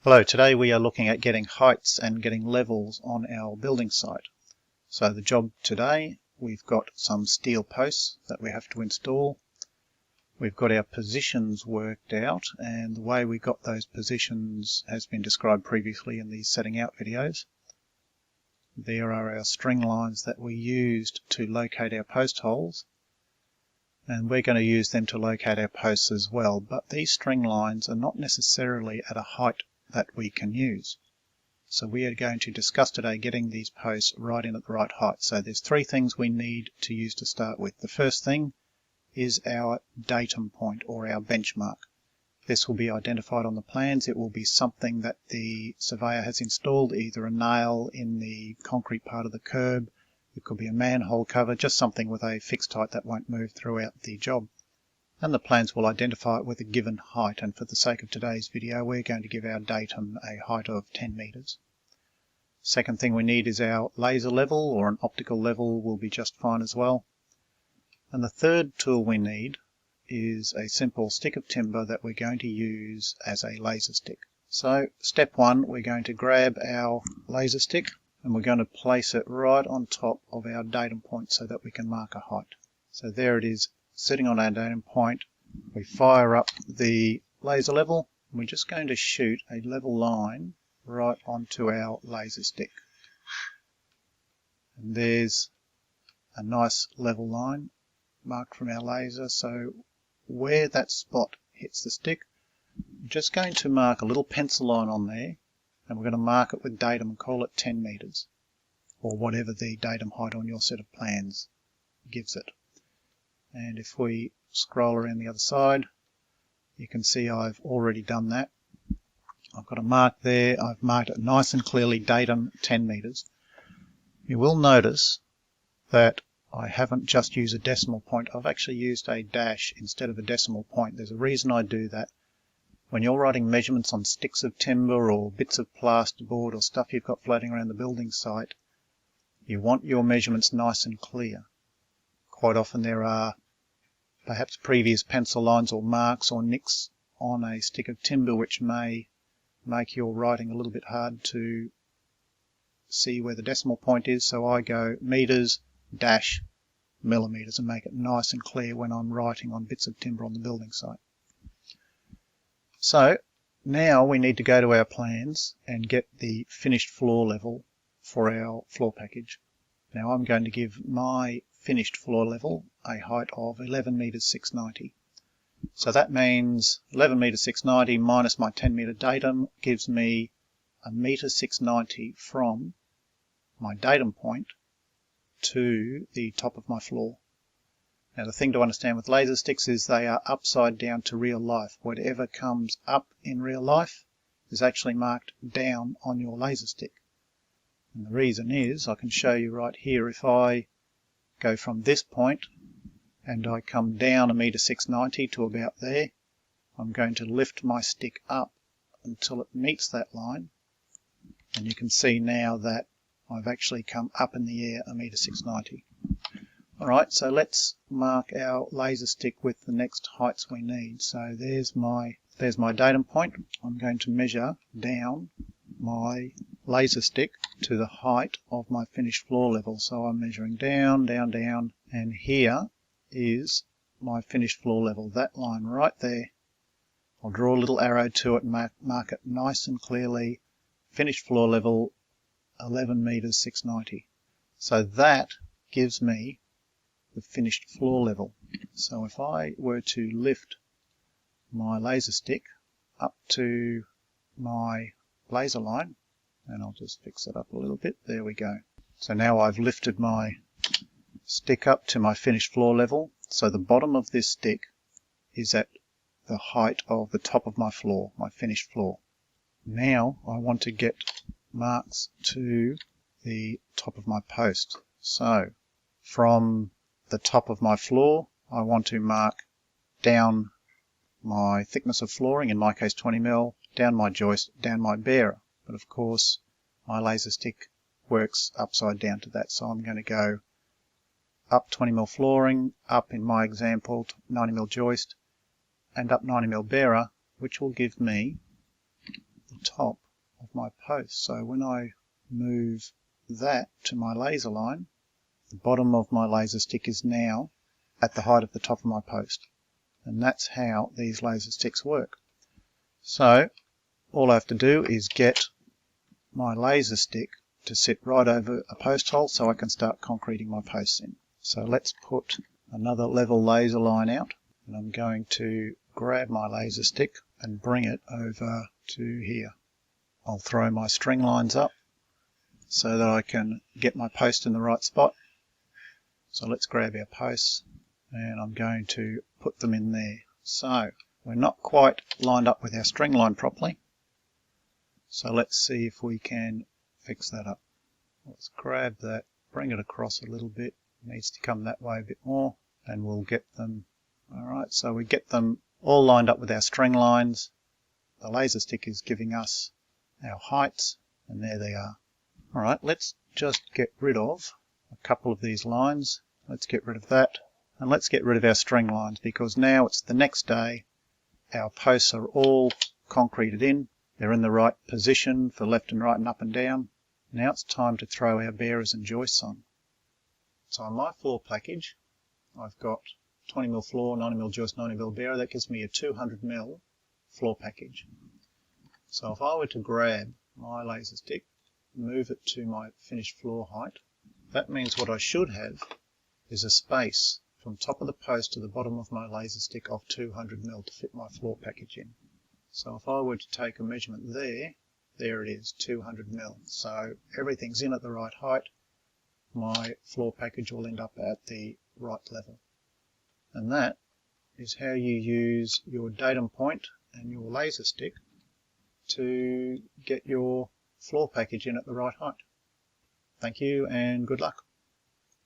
Hello, today we are looking at getting heights and getting levels on our building site. So the job today, we've got some steel posts that we have to install. We've got our positions worked out, and the way we got those positions has been described previously in the setting out videos. There are our string lines that we used to locate our post holes, and we're going to use them to locate our posts as well, but these string lines are not necessarily at a height that we can use. So we are going to discuss today getting these posts right in at the right height. So there's three things we need to use to start with. The first thing is our datum point or our benchmark. This will be identified on the plans. It will be something that the surveyor has installed, either a nail in the concrete part of the curb, it could be a manhole cover, just something with a fixed height that won't move throughout the job. And the plans will identify it with a given height, and for the sake of today's video we're going to give our datum a height of 10 meters. Second thing we need is our laser level, or an optical level will be just fine as well. And the third tool we need is a simple stick of timber that we're going to use as a laser stick. So step one, we're going to grab our laser stick and we're going to place it right on top of our datum point so that we can mark a height. So there it is, sitting on our datum point. We fire up the laser level and we're just going to shoot a level line right onto our laser stick. And there's a nice level line marked from our laser. So where that spot hits the stick, I'm just going to mark a little pencil line on there, and we're going to mark it with datum and call it 10 meters, or whatever the datum height on your set of plans gives it. And if we scroll around the other side, you can see I've already done that. I've got a mark there. I've marked it nice and clearly, datum 10 meters. You will notice that I haven't just used a decimal point. I've actually used a dash instead of a decimal point. There's a reason I do that. When you're writing measurements on sticks of timber or bits of plasterboard or stuff you've got floating around the building site, you want your measurements nice and clear. Quite often there are perhaps previous pencil lines or marks or nicks on a stick of timber which may make your writing a little bit hard to see where the decimal point is. So I go meters dash millimeters and make it nice and clear when I'm writing on bits of timber on the building site. So now we need to go to our plans and get the finished floor level for our floor package. Now I'm going to give my finished floor level a height of 11 meters 690. So that means 11 meters 690 minus my 10 meter datum gives me a meter 690 from my datum point to the top of my floor. Now the thing to understand with laser sticks is they are upside down to real life. Whatever comes up in real life is actually marked down on your laser stick. And the reason is, I can show you right here, if I go from this point and I come down a meter 690 to about there, I'm going to lift my stick up until it meets that line, and you can see now that I've actually come up in the air a meter 690. Alright, so let's mark our laser stick with the next heights we need. So there's my datum point. I'm going to measure down my laser stick to the height of my finished floor level. So I'm measuring down, down, down, and here is my finished floor level. That line right there. I'll draw a little arrow to it and mark it nice and clearly. Finished floor level 11 meters 690. So that gives me the finished floor level. So if I were to lift my laser stick up to my laser line, and I'll just fix it up a little bit, there we go. So now I've lifted my stick up to my finished floor level, so the bottom of this stick is at the height of the top of my floor, my finished floor. Now I want to get marks to the top of my post. So from the top of my floor, I want to mark down my thickness of flooring, in my case 20 mm, down my joist, down my bearer. But of course my laser stick works upside down to that, so I'm going to go up 20 mm flooring, up in my example 90 mm joist, and up 90 mm bearer, which will give me the top of my post. So when I move that to my laser line, the bottom of my laser stick is now at the height of the top of my post. And that's how these laser sticks work. So all I have to do is get my laser stick to sit right over a post hole so I can start concreting my posts in. So let's put another level laser line out, and I'm going to grab my laser stick and bring it over to here. I'll throw my string lines up so that I can get my post in the right spot. So let's grab our posts and I'm going to put them in there. So we're not quite lined up with our string line properly. So let's see if we can fix that up. Let's grab that, bring it across a little bit. It needs to come that way a bit more, and we'll get them. Alright, so we get them all lined up with our string lines. The laser stick is giving us our heights, and there they are. Alright, let's just get rid of a couple of these lines. Let's get rid of that, and let's get rid of our string lines, because now it's the next day. Our posts are all concreted in. They're in the right position for left and right and up and down. Now it's time to throw our bearers and joists on. So on my floor package, I've got 20mm floor, 90mm joist, 90mm bearer. That gives me a 200mm floor package. So if I were to grab my laser stick, move it to my finished floor height, that means what I should have is a space from top of the post to the bottom of my laser stick of 200mm to fit my floor package in. So if I were to take a measurement there it is, 200mm. So everything's in at the right height. My floor package will end up at the right level. And that is how you use your datum point and your laser stick to get your floor package in at the right height. Thank you and good luck.